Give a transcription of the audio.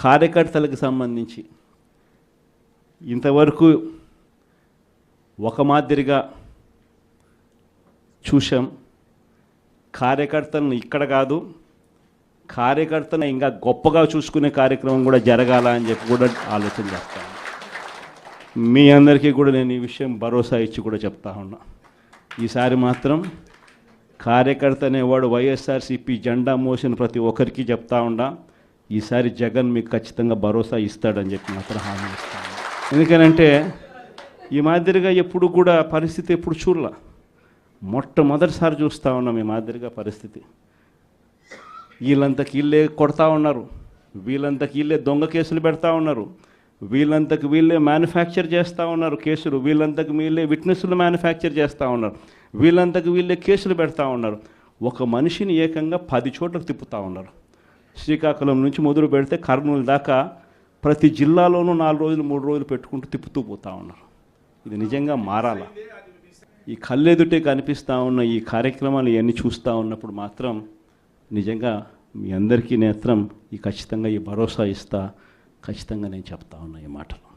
కార్యకర్తలకు సంబంధించి ఇంతవరకు ఒక మాదిరిగా చూసాం. కార్యకర్తలను ఇక్కడ కాదు, కార్యకర్తను ఇంకా గొప్పగా చూసుకునే కార్యక్రమం కూడా జరగాల అని చెప్పి కూడా ఆలోచన చేస్తాను. మీ అందరికీ కూడా నేను ఈ విషయం భరోసా ఇచ్చి కూడా చెప్తా ఉన్నా. ఈసారి మాత్రం కార్యకర్త అనేవాడు వైఎస్ఆర్సీపీ జెండా మోసిన ప్రతి ఒక్కరికి చెప్తా ఉండా, ఈసారి జగన్ మీకు ఖచ్చితంగా భరోసా ఇస్తాడని చెప్పి మాత్రం హామీ ఇస్తాను. ఎందుకనంటే ఈ మాదిరిగా ఎప్పుడు కూడా పరిస్థితి ఎప్పుడు చూడలే, మొట్టమొదటిసారి చూస్తూ ఉన్నాం ఈ మాదిరిగా పరిస్థితి. వీళ్ళంతకు వీళ్ళే కొడతా ఉన్నారు, వీళ్ళంతకు వీళ్ళే దొంగ కేసులు పెడతా ఉన్నారు, వీళ్ళంతకు వీళ్ళే మ్యానుఫ్యాక్చర్ చేస్తూ ఉన్నారు కేసులు, వీళ్ళంతకు వీళ్ళే విట్నెస్లు మ్యానుఫ్యాక్చర్ చేస్తూ ఉన్నారు, వీళ్ళంతకు వీళ్ళే కేసులు పెడతా ఉన్నారు. ఒక మనిషిని ఏకంగా 10 చోట్లకు తిప్పుతూ ఉన్నారు. శ్రీకాకుళం నుంచి మొదలు పెడితే కర్నూలు దాకా ప్రతి జిల్లాలోనూ 4 రోజులు 3 రోజులు పెట్టుకుంటూ తిప్పుతూ పోతూ ఉన్నారు. ఇది నిజంగా మారాల. ఈ కళ్ళెదుటే కనిపిస్తూ ఉన్న ఈ కార్యక్రమాలు ఇవన్నీ చూస్తూ ఉన్నప్పుడు మాత్రం నిజంగా మీ అందరికీ నేత్రం ఖచ్చితంగా ఈ భరోసా ఇస్తా, ఖచ్చితంగా నేను చెప్తా ఉన్నా ఈ మాటలు.